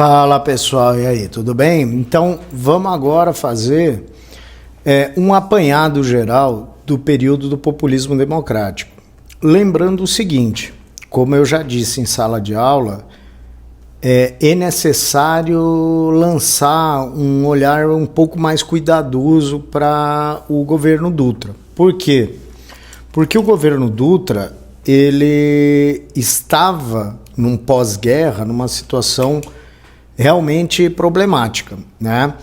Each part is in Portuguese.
Fala pessoal, e aí, tudo bem? Então vamos agora fazer um apanhado geral do período do populismo democrático. Lembrando o seguinte, como eu já disse em sala de aula, é necessário lançar um olhar um pouco mais cuidadoso para o governo Dutra. Por quê? Porque o governo Dutra ele estava num pós-guerra, numa situação realmente problemática, né?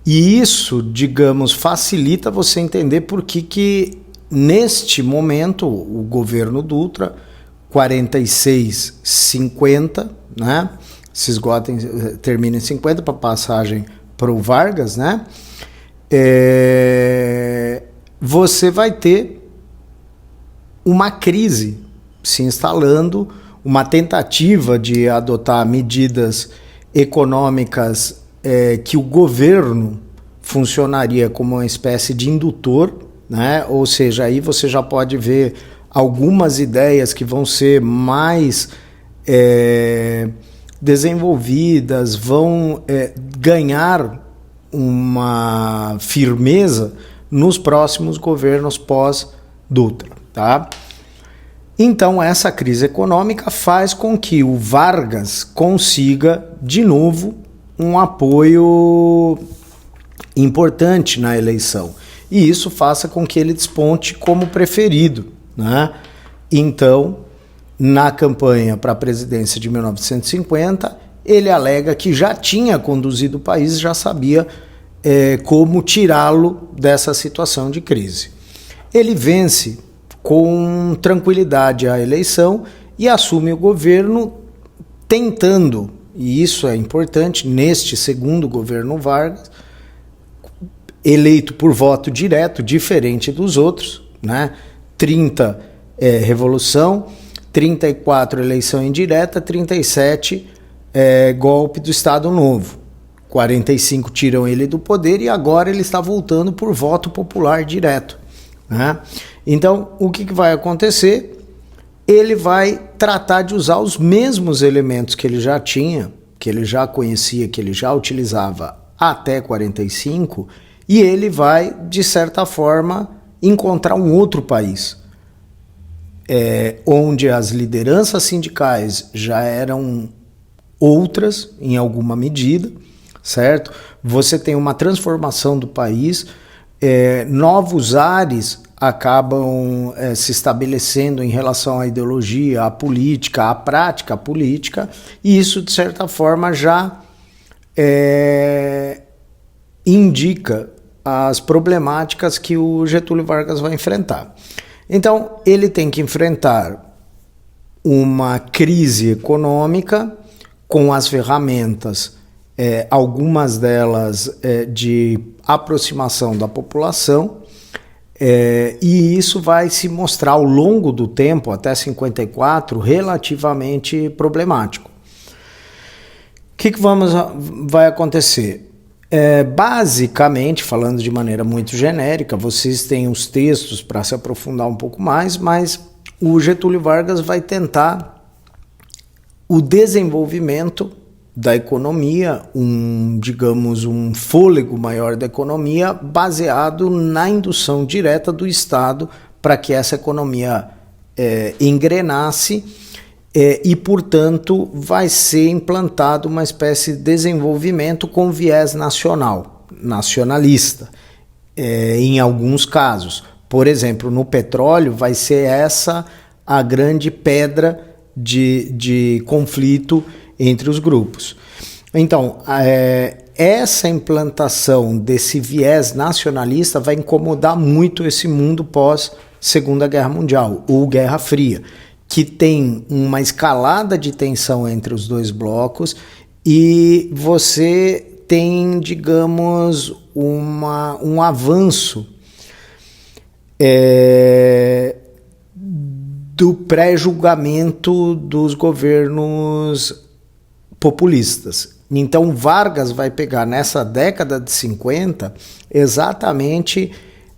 E isso, digamos, facilita você entender por que neste momento o governo Dutra 46-50, né? Se esgota, termina em 50 para passagem para o Vargas, né? Você vai ter uma crise se instalando, uma tentativa de adotar medidas econômicas que o governo funcionaria como uma espécie de indutor, né? Ou seja, aí você já pode ver algumas ideias que vão ser mais desenvolvidas, vão ganhar uma firmeza nos próximos governos pós-Dutra, tá? Então, essa crise econômica faz com que o Vargas consiga, de novo, um apoio importante na eleição. E isso faça com que ele desponte como preferido, né? Então, na campanha para a presidência de 1950, ele alega que já tinha conduzido o país, já sabia como tirá-lo dessa situação de crise. Ele vence com tranquilidade a eleição e assume o governo tentando, e isso é importante, neste segundo governo Vargas, eleito por voto direto, diferente dos outros, né? 30 revolução, 34 eleição indireta, 37 golpe do Estado Novo. 45 tiram ele do poder e agora ele está voltando por voto popular direto, né? Então, o que vai acontecer? Ele vai tratar de usar os mesmos elementos que ele já tinha, que ele já conhecia, que ele já utilizava até 45, e ele vai, de certa forma, encontrar um outro país, onde as lideranças sindicais já eram outras, em alguma medida, certo? Você tem uma transformação do país, novos ares acabam se estabelecendo em relação à ideologia, à política, à prática política, e isso, de certa forma, já indica as problemáticas que o Getúlio Vargas vai enfrentar. Então, ele tem que enfrentar uma crise econômica com as ferramentas, algumas delas de aproximação da população, e isso vai se mostrar ao longo do tempo, até 54, relativamente problemático. O que vai acontecer? Basicamente, falando de maneira muito genérica, vocês têm os textos para se aprofundar um pouco mais, mas o Getúlio Vargas vai tentar o desenvolvimento da economia, digamos, um fôlego maior da economia baseado na indução direta do Estado para que essa economia engrenasse e, portanto, vai ser implantado uma espécie de desenvolvimento com viés nacionalista, em alguns casos. Por exemplo, no petróleo vai ser essa a grande pedra de conflito entre os grupos. Então, essa implantação desse viés nacionalista vai incomodar muito esse mundo pós-Segunda Guerra Mundial, ou Guerra Fria, que tem uma escalada de tensão entre os dois blocos e você tem, digamos, um avanço do pré-julgamento dos governos populistas. Então Vargas vai pegar nessa década de 50 exatamente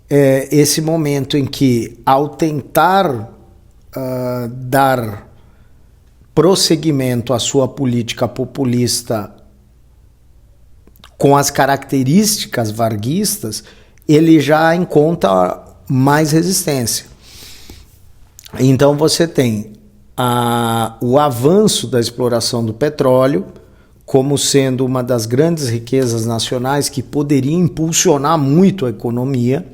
esse momento em que, ao tentar dar prosseguimento à sua política populista com as características varguistas, ele já encontra mais resistência. Então você tem o avanço da exploração do petróleo como sendo uma das grandes riquezas nacionais que poderia impulsionar muito a economia,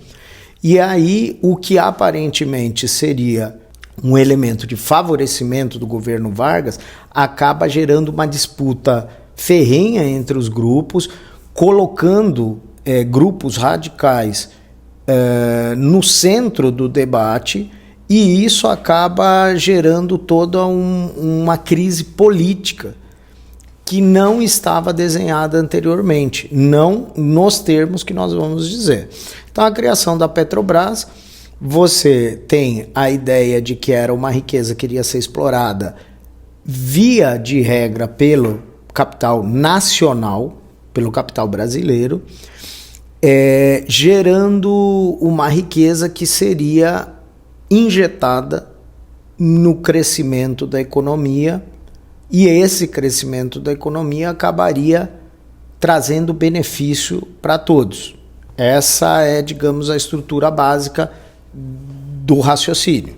e aí o que aparentemente seria um elemento de favorecimento do governo Vargas acaba gerando uma disputa ferrenha entre os grupos, colocando grupos radicais no centro do debate, e isso acaba gerando toda uma crise política que não estava desenhada anteriormente, não nos termos que nós vamos dizer. Então, a criação da Petrobras, você tem a ideia de que era uma riqueza que iria ser explorada via de regra pelo capital nacional, pelo capital brasileiro, gerando uma riqueza que seria injetada no crescimento da economia, e esse crescimento da economia acabaria trazendo benefício para todos. Essa é, digamos, a estrutura básica do raciocínio.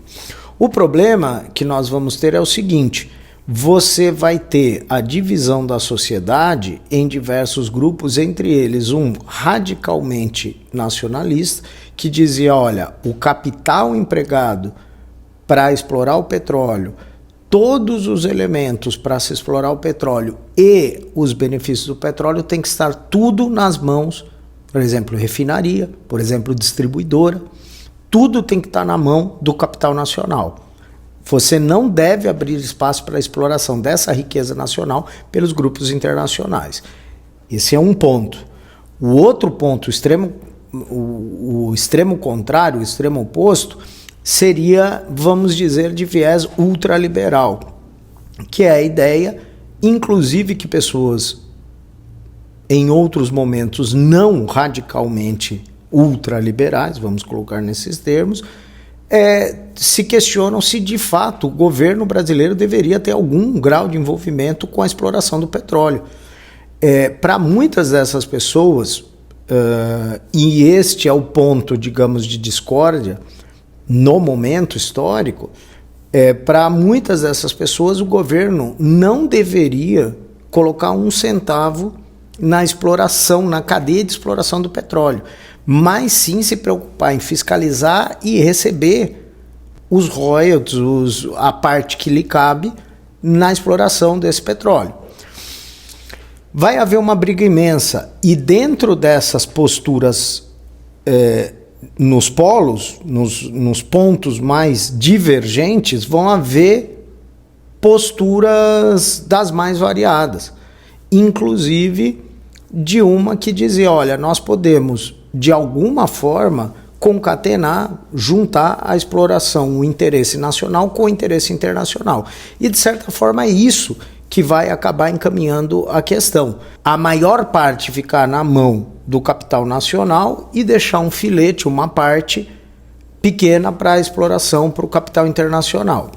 O problema que nós vamos ter é o seguinte: você vai ter a divisão da sociedade em diversos grupos, entre eles um radicalmente nacionalista, que dizia, olha, o capital empregado para explorar o petróleo, todos os elementos para se explorar o petróleo e os benefícios do petróleo tem que estar tudo nas mãos, por exemplo, refinaria, por exemplo, distribuidora, tudo tem que estar na mão do capital nacional. Você não deve abrir espaço para a exploração dessa riqueza nacional pelos grupos internacionais. Esse é um ponto. O outro ponto, o extremo contrário, o extremo oposto, seria, vamos dizer, de viés ultraliberal, que é a ideia, inclusive, que pessoas em outros momentos não radicalmente ultraliberais, vamos colocar nesses termos, se questionam se de fato o governo brasileiro deveria ter algum grau de envolvimento com a exploração do petróleo. Para muitas dessas pessoas, e este é o ponto, digamos, de discórdia no momento histórico, para muitas dessas pessoas o governo não deveria colocar um centavo na exploração, na cadeia de exploração do petróleo, mas sim se preocupar em fiscalizar e receber os royalties, a parte que lhe cabe na exploração desse petróleo. Vai haver uma briga imensa, e dentro dessas posturas, nos polos, nos pontos mais divergentes, vão haver posturas das mais variadas, inclusive de uma que dizia, olha, nós podemos de alguma forma concatenar, juntar a exploração, o interesse nacional com o interesse internacional. E de certa forma é isso que vai acabar encaminhando a questão. A maior parte ficar na mão do capital nacional e deixar um filete, uma parte pequena para a exploração, para o capital internacional.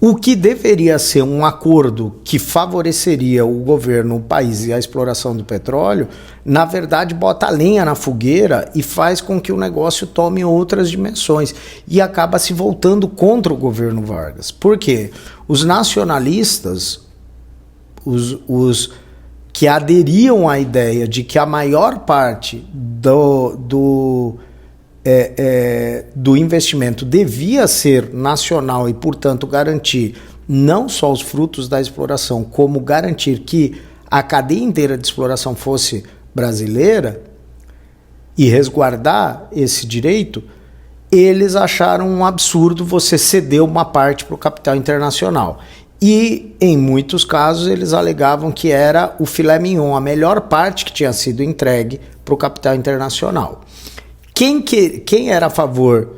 O que deveria ser um acordo que favoreceria o governo, o país e a exploração do petróleo, na verdade bota a lenha na fogueira e faz com que o negócio tome outras dimensões e acaba se voltando contra o governo Vargas. Por quê? Os nacionalistas, os que aderiam à ideia de que a maior parte do investimento devia ser nacional e, portanto, garantir não só os frutos da exploração, como garantir que a cadeia inteira de exploração fosse brasileira e resguardar esse direito, eles acharam um absurdo você ceder uma parte para o capital internacional. E, em muitos casos, eles alegavam que era o filé mignon, a melhor parte que tinha sido entregue para o capital internacional. Quem era a favor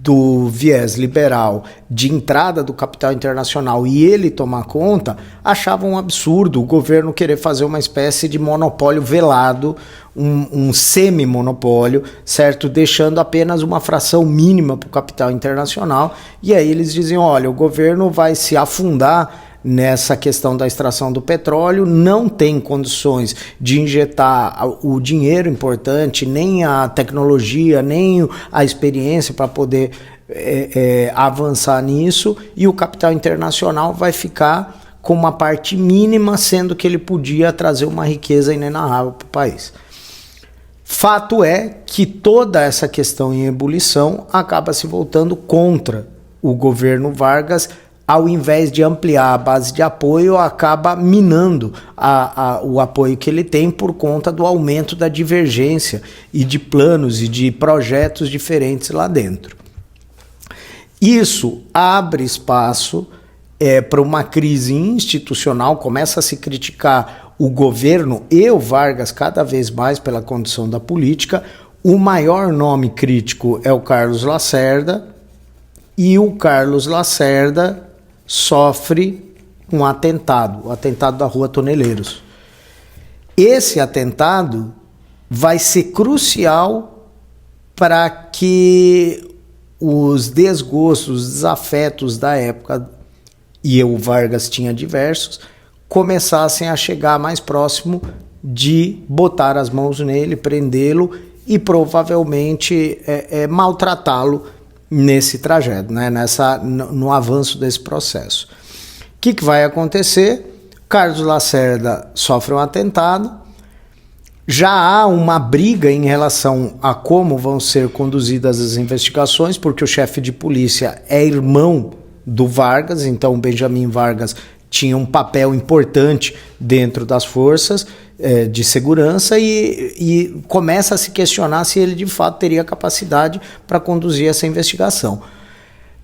do viés liberal de entrada do capital internacional e ele tomar conta, achava um absurdo o governo querer fazer uma espécie de monopólio velado, um semi-monopólio, certo? Deixando apenas uma fração mínima para o capital internacional. E aí eles diziam, olha, o governo vai se afundar nessa questão da extração do petróleo, não tem condições de injetar o dinheiro importante, nem a tecnologia, nem a experiência para poder avançar nisso, e o capital internacional vai ficar com uma parte mínima, sendo que ele podia trazer uma riqueza inenarrável para o país. Fato é que toda essa questão em ebulição acaba se voltando contra o governo Vargas, ao invés de ampliar a base de apoio, acaba minando o apoio que ele tem por conta do aumento da divergência e de planos e de projetos diferentes lá dentro. Isso abre espaço para uma crise institucional, começa a se criticar o governo e o Vargas cada vez mais pela condição da política. O maior nome crítico é o Carlos Lacerda, e o Carlos Lacerda sofre um atentado, o atentado da Rua Toneleiros. Esse atentado vai ser crucial para que os desgostos, os desafetos da época, e o Vargas tinha diversos, começassem a chegar mais próximo de botar as mãos nele, prendê-lo e provavelmente maltratá-lo nesse trajeto, né? No avanço desse processo. O que vai acontecer? Carlos Lacerda sofre um atentado, já há uma briga em relação a como vão ser conduzidas as investigações, porque o chefe de polícia é irmão do Vargas, então o Benjamin Vargas tinha um papel importante dentro das forças de segurança e começa a se questionar se ele de fato teria capacidade para conduzir essa investigação.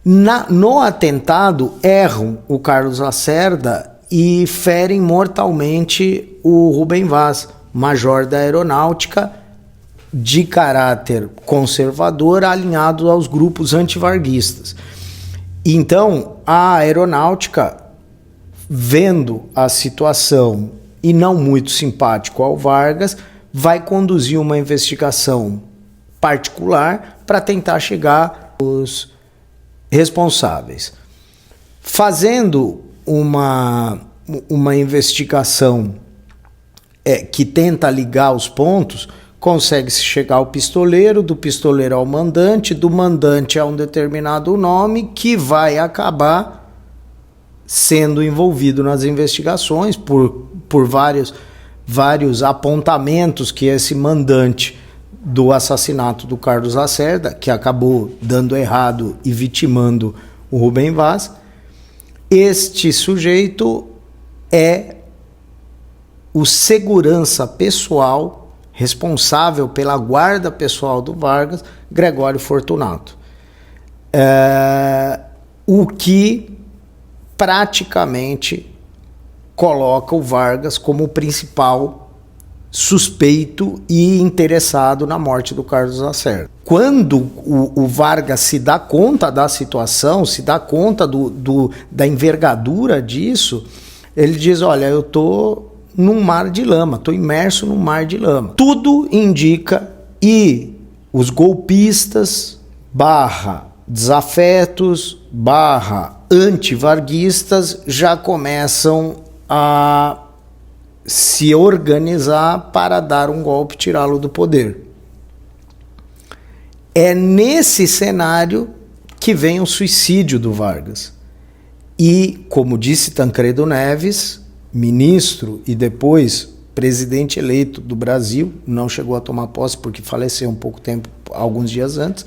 No atentado, erram o Carlos Lacerda e ferem mortalmente o Rubem Vaz, major da aeronáutica, de caráter conservador, alinhado aos grupos antivarguistas. Então, a aeronáutica, vendo a situação e não muito simpático ao Vargas, vai conduzir uma investigação particular para tentar chegar aos responsáveis. Fazendo uma investigação que tenta ligar os pontos, consegue-se chegar ao pistoleiro, do pistoleiro ao mandante, do mandante a um determinado nome que vai acabar sendo envolvido nas investigações por vários apontamentos que esse mandante do assassinato do Carlos Lacerda, que acabou dando errado e vitimando o Rubem Vaz. Este sujeito é o segurança pessoal responsável pela guarda pessoal do Vargas, Gregório Fortunato. O que praticamente coloca o Vargas como o principal suspeito e interessado na morte do Carlos Lacerda. Quando o Vargas se dá conta da situação, se dá conta da envergadura disso, ele diz: olha, eu estou num mar de lama, estou imerso num mar de lama. Tudo indica, e os golpistas desafetos antivarguistas já começam a se organizar para dar um golpe e tirá-lo do poder. É nesse cenário que vem o suicídio do Vargas. E, como disse Tancredo Neves, ministro e depois presidente eleito do Brasil, não chegou a tomar posse porque faleceu um pouco tempo, alguns dias antes,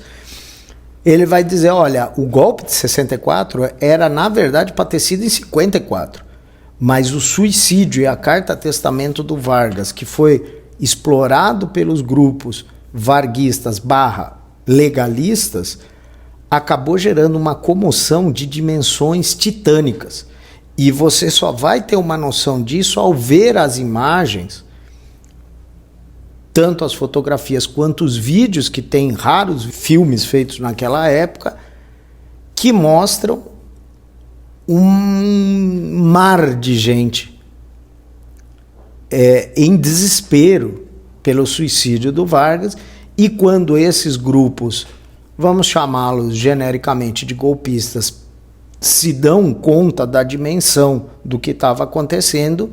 ele vai dizer: olha, o golpe de 64 era na verdade para ter sido em 54, mas o suicídio e a carta-testamento do Vargas, que foi explorado pelos grupos varguistas legalistas, acabou gerando uma comoção de dimensões titânicas. E você só vai ter uma noção disso ao ver as imagens, tanto as fotografias quanto os vídeos, que tem raros filmes feitos naquela época, que mostram um mar de gente em desespero pelo suicídio do Vargas. E quando esses grupos, vamos chamá-los genericamente de golpistas, se dão conta da dimensão do que estava acontecendo,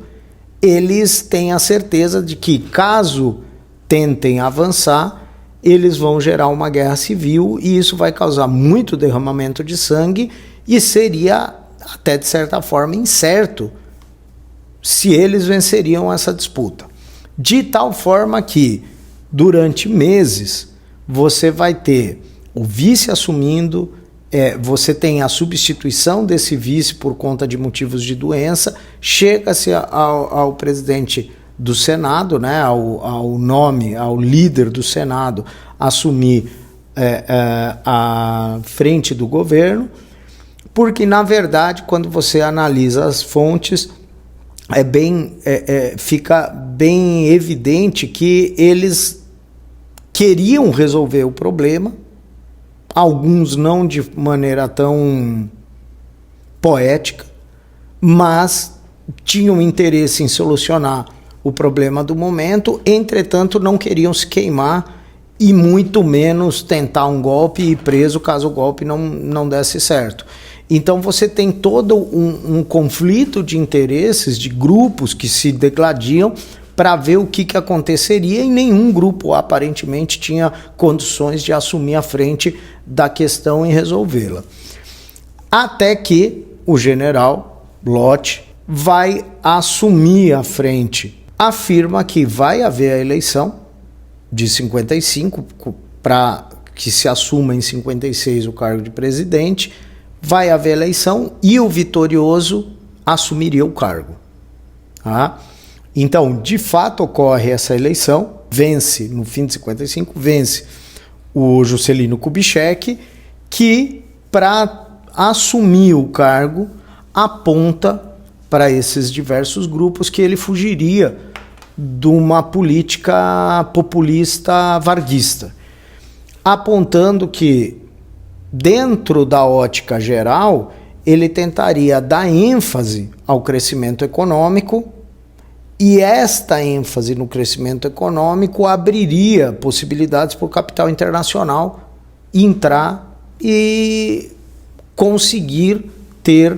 eles têm a certeza de que, caso tentem avançar, eles vão gerar uma guerra civil e isso vai causar muito derramamento de sangue e seria, até de certa forma, incerto se eles venceriam essa disputa. De tal forma que, durante meses, você vai ter o vice assumindo, você tem a substituição desse vice por conta de motivos de doença, chega-se ao presidente do Senado, né, ao líder do Senado, assumir a frente do governo, porque, na verdade, quando você analisa as fontes, fica bem evidente que eles queriam resolver o problema, alguns não de maneira tão poética, mas tinham interesse em solucionar o problema do momento, entretanto não queriam se queimar e muito menos tentar um golpe e ir preso caso o golpe não desse certo. Então você tem todo um conflito de interesses, de grupos que se degladiam para ver o que aconteceria, e nenhum grupo aparentemente tinha condições de assumir a frente da questão e resolvê-la. Até que o general Lott vai assumir a frente, afirma que vai haver a eleição de 55 para que se assuma em 56 o cargo de presidente, vai haver eleição e o vitorioso assumiria o cargo. Tá? Então, de fato, ocorre essa eleição, vence, no fim de 55, vence o Juscelino Kubitschek, que, para assumir o cargo, aponta para esses diversos grupos que ele fugiria de uma política populista varguista, apontando que, dentro da ótica geral, ele tentaria dar ênfase ao crescimento econômico, e esta ênfase no crescimento econômico abriria possibilidades para o capital internacional entrar e conseguir ter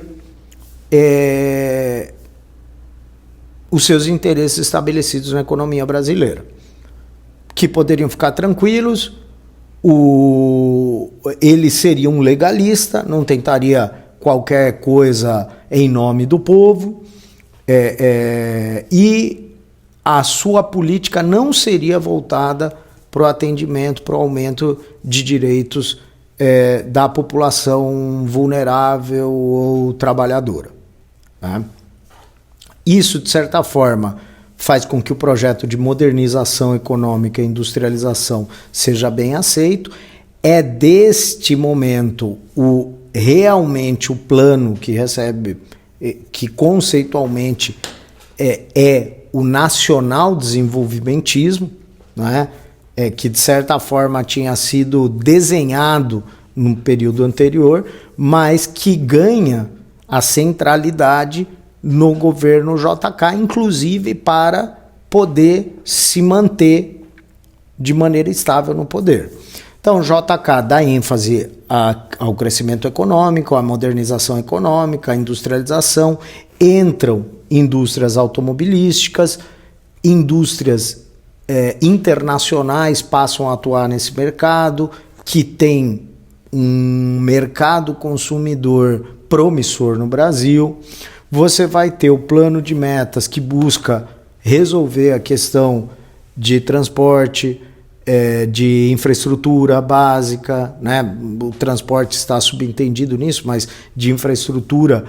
os seus interesses estabelecidos na economia brasileira, que poderiam ficar tranquilos. Ele seria um legalista, não tentaria qualquer coisa em nome do povo, e a sua política não seria voltada para o atendimento, para o aumento de direitos da população vulnerável ou trabalhadora. Tá? Isso, de certa forma, faz com que o projeto de modernização econômica e industrialização seja bem aceito. É deste momento realmente o plano que recebe, que conceitualmente é o nacional desenvolvimentismo, né? Que de certa forma tinha sido desenhado no período anterior, mas que ganha a centralidade no governo JK, inclusive para poder se manter de maneira estável no poder. Então, o JK dá ênfase ao crescimento econômico, à modernização econômica, à industrialização. Entram indústrias automobilísticas, indústrias internacionais passam a atuar nesse mercado, que tem um mercado consumidor promissor no Brasil. Você vai ter o plano de metas que busca resolver a questão de transporte, de infraestrutura básica, né? O transporte está subentendido nisso, mas de infraestrutura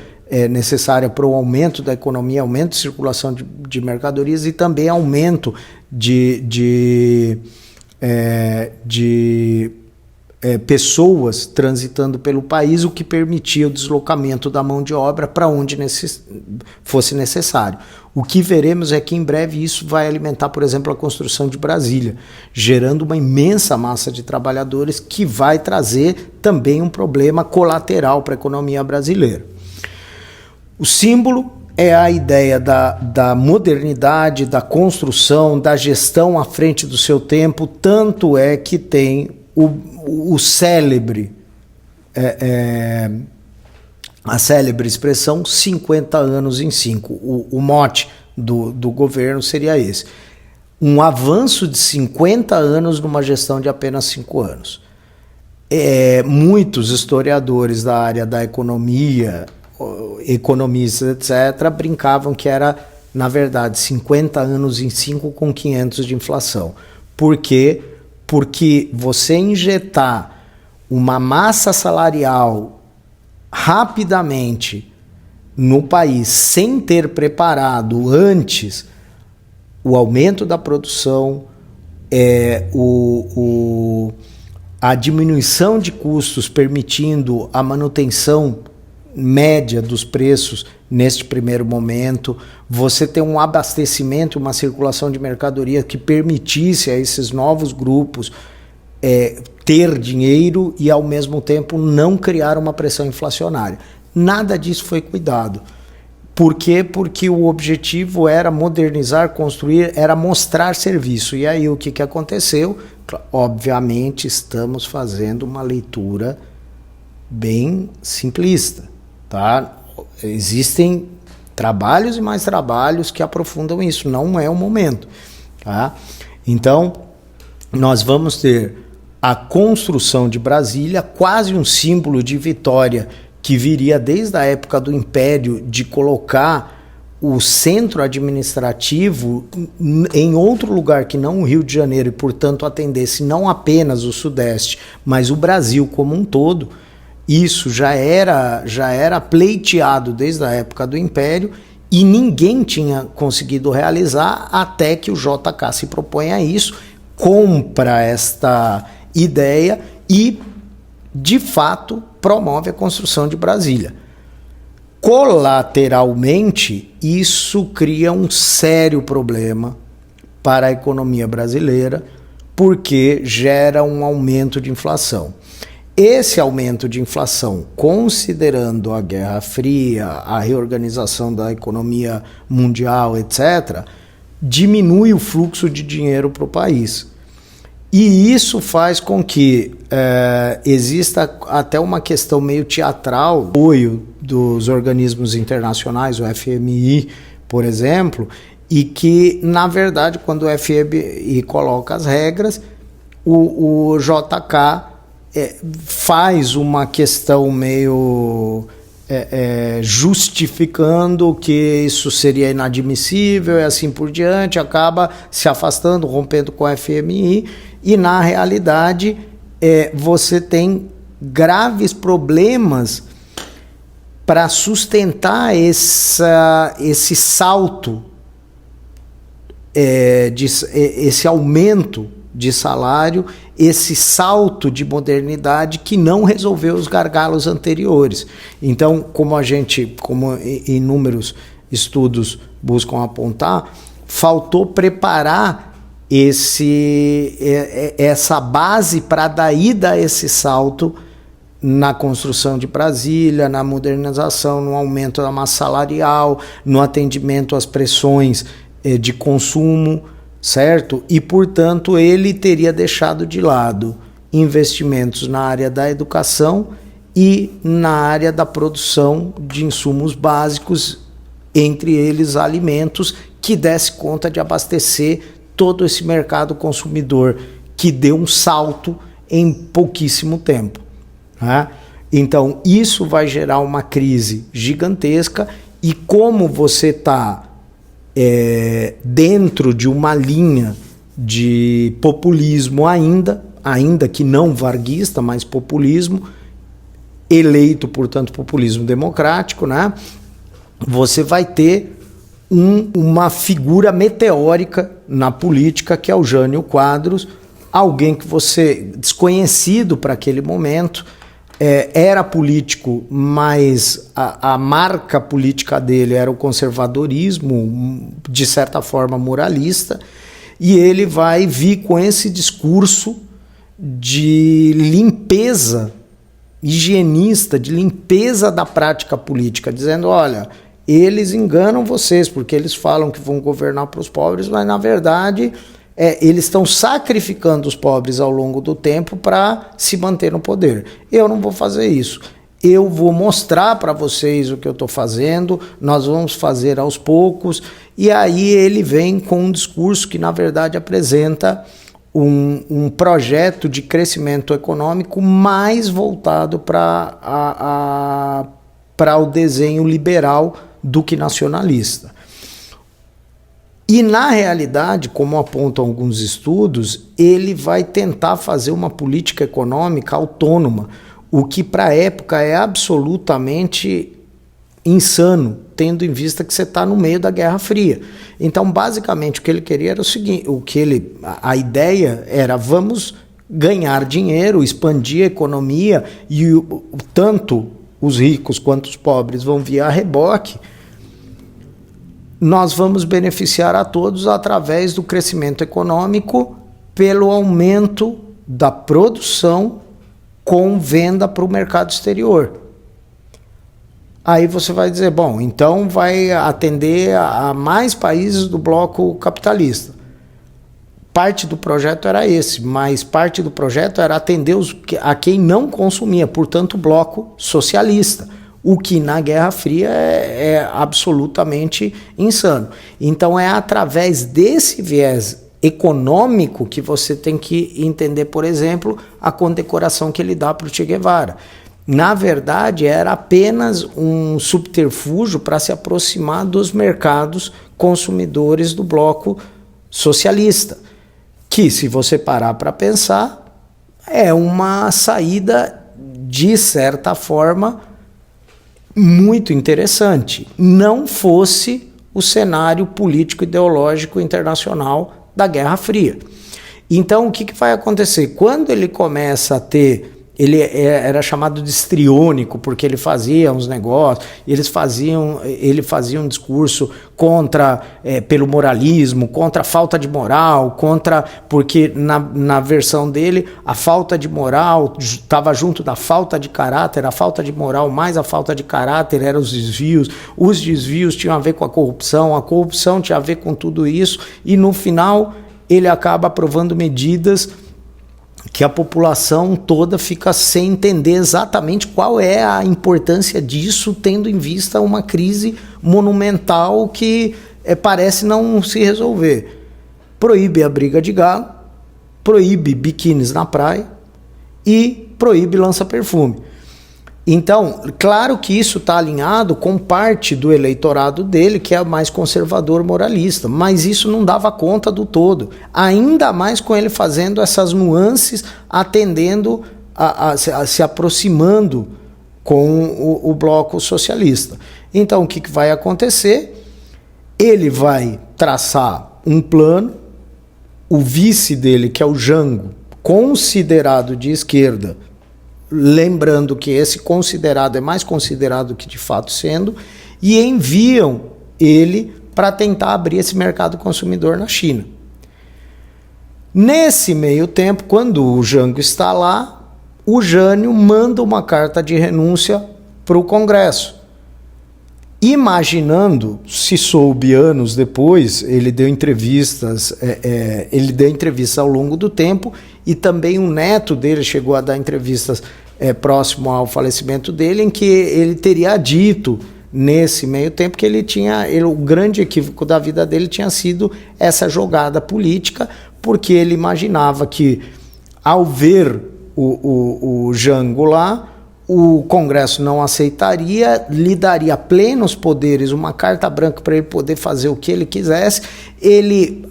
necessária para o aumento da economia, aumento de circulação de mercadorias e também aumento de pessoas transitando pelo país, o que permitia o deslocamento da mão de obra para onde fosse necessário. O que veremos é que em breve isso vai alimentar, por exemplo, a construção de Brasília, gerando uma imensa massa de trabalhadores que vai trazer também um problema colateral para a economia brasileira. O símbolo é a ideia da modernidade, da construção, da gestão à frente do seu tempo, tanto é que tem o célebre a célebre expressão 50 anos em 5. O mote do governo seria esse. Um avanço de 50 anos numa gestão de apenas 5 anos. Muitos historiadores da área da economia, economistas, etc., brincavam que era, na verdade, 50 anos em 5 com 500 de inflação. Por quê? Porque você injetar uma massa salarial rapidamente no país sem ter preparado antes o aumento da produção, a diminuição de custos, permitindo a manutenção média dos preços neste primeiro momento, você ter um abastecimento, uma circulação de mercadoria que permitisse a esses novos grupos ter dinheiro e ao mesmo tempo não criar uma pressão inflacionária. Nada disso foi cuidado. Por quê? Porque o objetivo era modernizar, construir, era mostrar serviço. E aí o que aconteceu? Obviamente estamos fazendo uma leitura bem simplista, tá? Existem trabalhos e mais trabalhos que aprofundam isso, não é o momento, tá? Então, nós vamos ter a construção de Brasília, quase um símbolo de vitória que viria desde a época do Império, de colocar o centro administrativo em outro lugar que não o Rio de Janeiro e, portanto, atendesse não apenas o Sudeste, mas o Brasil como um todo. Isso já era pleiteado desde a época do Império e ninguém tinha conseguido realizar até que o JK se propõe a isso, compra esta ideia e, de fato, promove a construção de Brasília. Colateralmente, isso cria um sério problema para a economia brasileira, porque gera um aumento de inflação. Esse aumento de inflação, considerando a Guerra Fria, a reorganização da economia mundial, etc., diminui o fluxo de dinheiro para o país. E isso faz com que exista até uma questão meio teatral, apoio dos organismos internacionais, o FMI, por exemplo, e que, na verdade, quando o FMI coloca as regras, o JK faz uma questão meio justificando que isso seria inadmissível e assim por diante, acaba se afastando, rompendo com o FMI, e na realidade você tem graves problemas para sustentar esse salto, esse aumento de salário, esse salto de modernidade que não resolveu os gargalos anteriores. Então, como inúmeros estudos buscam apontar, faltou preparar essa base para daí dar esse salto na construção de Brasília, na modernização, no aumento da massa salarial, no atendimento às pressões de consumo, certo? E, portanto, ele teria deixado de lado investimentos na área da educação e na área da produção de insumos básicos, entre eles alimentos, que desse conta de abastecer todo esse mercado consumidor, que deu um salto em pouquíssimo tempo, né? Então, isso vai gerar uma crise gigantesca, e como você está dentro de uma linha de populismo ainda que não varguista, mas populismo eleito, portanto, populismo democrático, né? Você vai ter uma figura meteórica na política, que é o Jânio Quadros, alguém que você, desconhecido para aquele momento, era político, mas a marca política dele era o conservadorismo, de certa forma moralista, e ele vai vir com esse discurso de limpeza higienista, de limpeza da prática política, dizendo, olha, eles enganam vocês, porque eles falam que vão governar para os pobres, mas na verdade eles estão sacrificando os pobres ao longo do tempo para se manter no poder. Eu não vou fazer isso. eu vou mostrar para vocês o que eu estou fazendo, nós vamos fazer aos poucos, e aí ele vem com um discurso que na verdade apresenta um projeto de crescimento econômico mais voltado para o desenho liberal do que nacionalista. E na realidade, como apontam alguns estudos, ele vai tentar fazer uma política econômica autônoma, o que para a época é absolutamente insano, tendo em vista que você está no meio da Guerra Fria. Então, basicamente, o que ele queria era o seguinte, a ideia era vamos ganhar dinheiro, expandir a economia e tanto os ricos quanto os pobres vão via reboque. Nós vamos beneficiar a todos através do crescimento econômico pelo aumento da produção com venda para o mercado exterior. Aí você vai dizer, bom, então vai atender a mais países do bloco capitalista. Parte do projeto era esse, mas parte do projeto era atender a quem não consumia, portanto o bloco socialista, o que na Guerra Fria é absolutamente insano. Então é através desse viés econômico que você tem que entender, por exemplo, a condecoração que ele dá para o Che Guevara. Na verdade, era apenas um subterfúgio para se aproximar dos mercados consumidores do bloco socialista, que, se você parar para pensar, é uma saída, de certa forma, muito interessante. Não fosse o cenário político-ideológico internacional da Guerra Fria. Então, o que vai acontecer? Quando ele começa a ter... Ele era chamado de histriônico, porque ele fazia uns negócios, ele fazia um discurso pelo moralismo, contra a falta de moral, porque na versão dele, a falta de moral estava junto da falta de caráter, a falta de moral mais a falta de caráter eram os desvios tinham a ver com a corrupção tinha a ver com tudo isso, e no final ele acaba aprovando medidas que a população toda fica sem entender exatamente qual é a importância disso, tendo em vista uma crise monumental que parece não se resolver. Proíbe a briga de galo, proíbe biquínis na praia e proíbe lança-perfume. Então, claro que isso está alinhado com parte do eleitorado dele, que é mais conservador moralista, mas isso não dava conta do todo, ainda mais com ele fazendo essas nuances, atendendo, se aproximando com o bloco socialista. Então, o que vai acontecer? Ele vai traçar um plano, o vice dele, que é o Jango, considerado de esquerda, lembrando que esse considerado é mais considerado que de fato sendo, e enviam ele para tentar abrir esse mercado consumidor na China. Nesse meio tempo, quando o Jango está lá, o Jânio manda uma carta de renúncia para o Congresso. Imaginando, se soube anos depois, ele deu entrevistas ao longo do tempo, e também um neto dele chegou a dar entrevistas próximo ao falecimento dele, em que ele teria dito nesse meio tempo que o grande equívoco da vida dele tinha sido essa jogada política, porque ele imaginava que, ao ver o Jango lá, o Congresso não aceitaria, lhe daria plenos poderes, uma carta branca para ele poder fazer o que ele quisesse, ele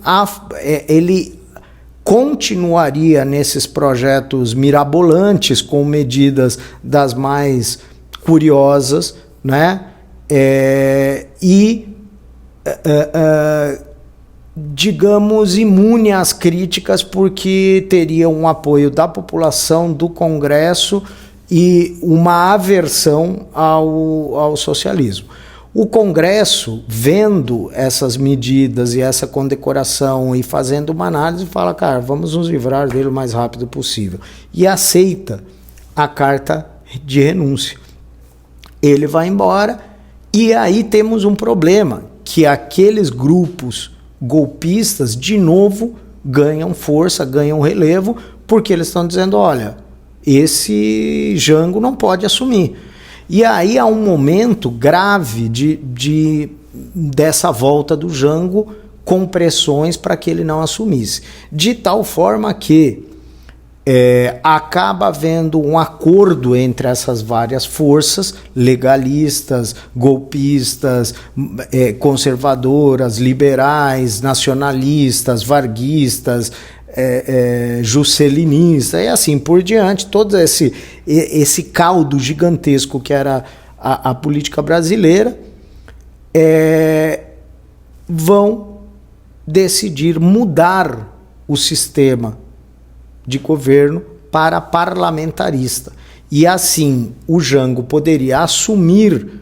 continuaria nesses projetos mirabolantes, com medidas das mais curiosas, né? Digamos, imune às críticas, porque teria um apoio da população, do Congresso, e uma aversão ao socialismo. O Congresso, vendo essas medidas e essa condecoração e fazendo uma análise, fala, cara, vamos nos livrar dele o mais rápido possível. E aceita a carta de renúncia. Ele vai embora, e aí temos um problema, que aqueles grupos golpistas, de novo, ganham força, ganham relevo, porque eles estão dizendo, olha, esse Jango não pode assumir. E aí há um momento grave dessa volta do Jango, com pressões para que ele não assumisse. De tal forma que acaba havendo um acordo entre essas várias forças, legalistas, golpistas, conservadoras, liberais, nacionalistas, varguistas, jusselinistas, e assim por diante, todo esse caldo gigantesco que era a política brasileira, vão decidir mudar o sistema de governo para parlamentarista. E assim, o Jango poderia assumir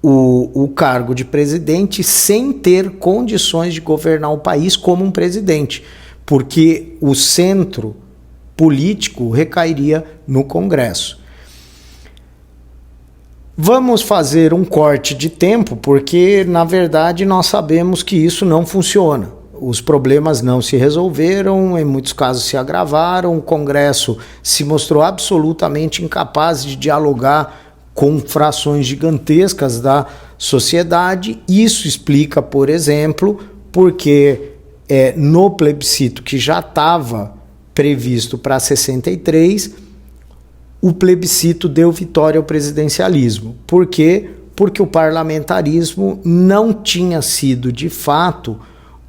o cargo de presidente sem ter condições de governar o país como um presidente, porque o centro político recairia no Congresso. Vamos fazer um corte de tempo, porque, na verdade, nós sabemos que isso não funciona. Os problemas não se resolveram, em muitos casos se agravaram, o Congresso se mostrou absolutamente incapaz de dialogar com frações gigantescas da sociedade. Isso explica, por exemplo, porque no plebiscito que já estava previsto para 63, o plebiscito deu vitória ao presidencialismo. Por quê? Porque o parlamentarismo não tinha sido, de fato,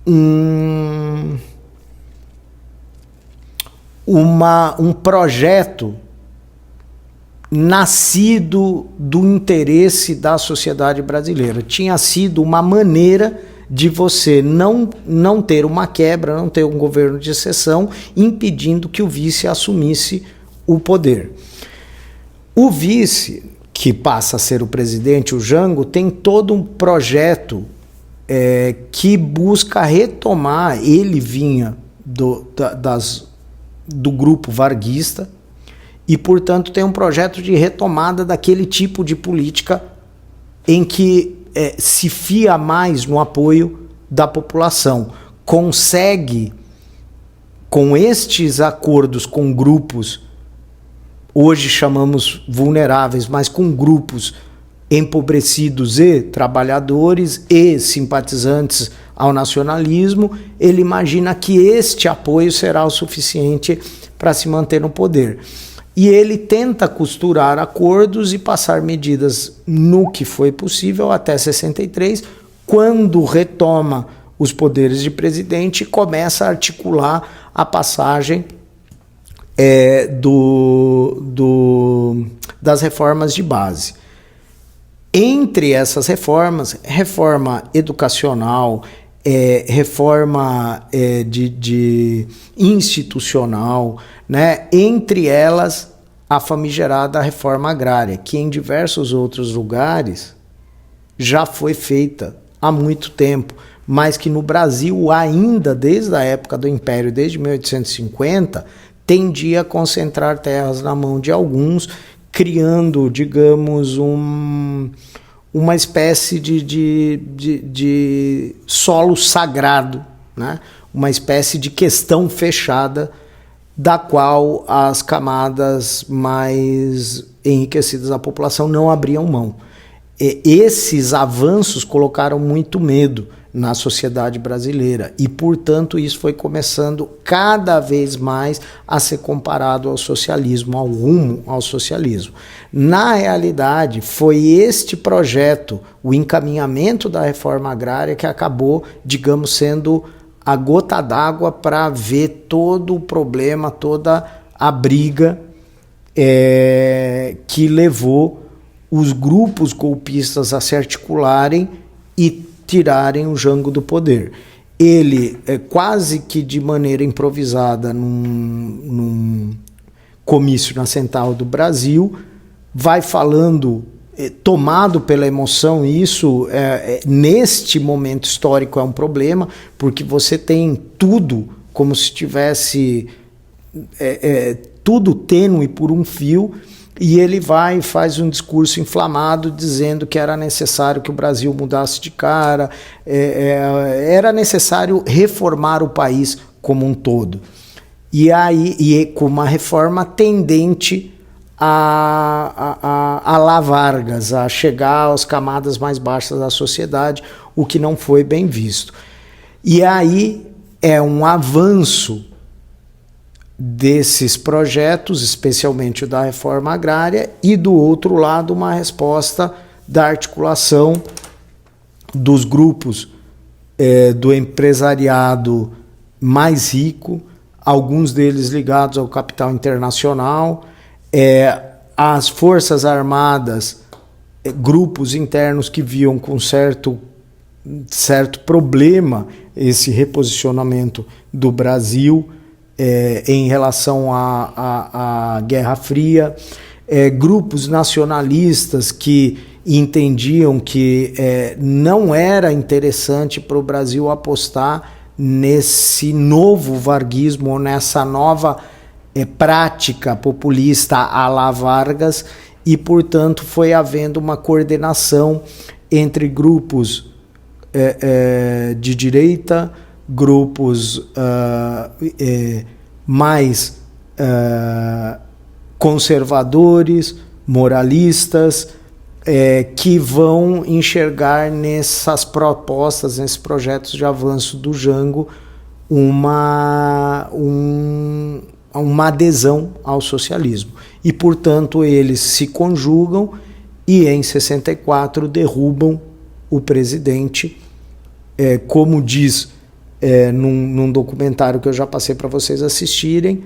um projeto nascido do interesse da sociedade brasileira. Tinha sido uma maneira de você não ter uma quebra, não ter um governo de exceção, impedindo que o vice assumisse o poder. O vice, que passa a ser o presidente, o Jango, tem todo um projeto que busca retomar. Ele vinha do grupo varguista e, portanto, tem um projeto de retomada daquele tipo de política em que se fia mais no apoio da população. Consegue, com estes acordos com grupos, hoje chamamos vulneráveis, mas com grupos empobrecidos e trabalhadores e simpatizantes ao nacionalismo, ele imagina que este apoio será o suficiente para se manter no poder. E ele tenta costurar acordos e passar medidas no que foi possível até 63, quando retoma os poderes de presidente e começa a articular a passagem das reformas de base. Entre essas reformas, reforma educacional, reforma de institucional, né? Entre elas a famigerada reforma agrária, que em diversos outros lugares já foi feita há muito tempo, mas que no Brasil ainda, desde a época do Império, desde 1850, tendia a concentrar terras na mão de alguns, criando, digamos, uma espécie de solo sagrado, né? Uma espécie de questão fechada, da qual as camadas mais enriquecidas da população não abriam mão. Esses avanços colocaram muito medo na sociedade brasileira e, portanto, isso foi começando cada vez mais a ser comparado ao socialismo, ao rumo ao socialismo. Na realidade, foi este projeto, o encaminhamento da reforma agrária, que acabou, digamos, sendo a gota d'água para ver todo o problema, toda a briga que levou os grupos golpistas a se articularem e tirarem o Jango do poder. Ele, quase que de maneira improvisada, num comício na Central do Brasil, vai falando, tomado pela emoção. Isso, neste momento histórico, é um problema, porque você tem tudo como se tivesse tudo tênue por um fio, e ele vai e faz um discurso inflamado dizendo que era necessário que o Brasil mudasse de cara, era necessário reformar o país como um todo. E com uma reforma tendente a a la Vargas, a chegar às camadas mais baixas da sociedade, o que não foi bem visto. E aí é um avanço desses projetos, especialmente o da reforma agrária, e do outro lado uma resposta da articulação dos grupos do empresariado mais rico, alguns deles ligados ao capital internacional, as forças armadas, grupos internos que viam com certo problema esse reposicionamento do Brasil em relação à Guerra Fria, grupos nacionalistas que entendiam que não era interessante para o Brasil apostar nesse novo varguismo, nessa nova prática populista à la Vargas, e, portanto, foi havendo uma coordenação entre grupos de direita, grupos mais conservadores, moralistas, que vão enxergar nessas propostas, nesses projetos de avanço do Jango, uma adesão ao socialismo. E, portanto, eles se conjugam e, em 64, derrubam o presidente, como diz num documentário que eu já passei para vocês assistirem,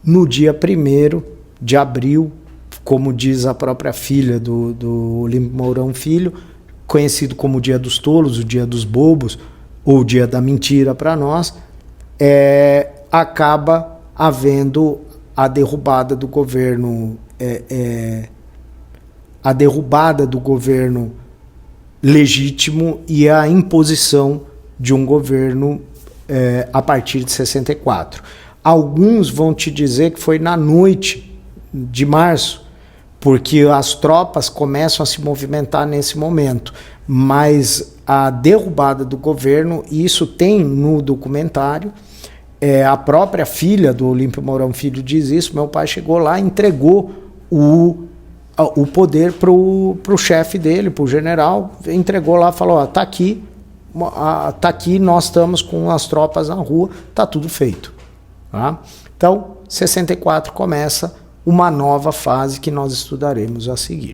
no dia 1º de abril, como diz a própria filha do Olímpio Mourão Filho, conhecido como o Dia dos Tolos, o Dia dos Bobos, ou o Dia da Mentira para nós, acaba havendo a derrubada do governo, legítimo e a imposição de um governo a partir de 64. Alguns vão te dizer que foi na noite de março, porque as tropas começam a se movimentar nesse momento, mas a derrubada do governo, e isso tem no documentário, a própria filha do Olímpio Mourão Filho diz isso, meu pai chegou lá e entregou o poder para o chefe dele, para o general, entregou lá e falou, tá aqui, nós estamos com as tropas na rua, tá tudo feito. Tá? Então, 64 começa uma nova fase que nós estudaremos a seguir.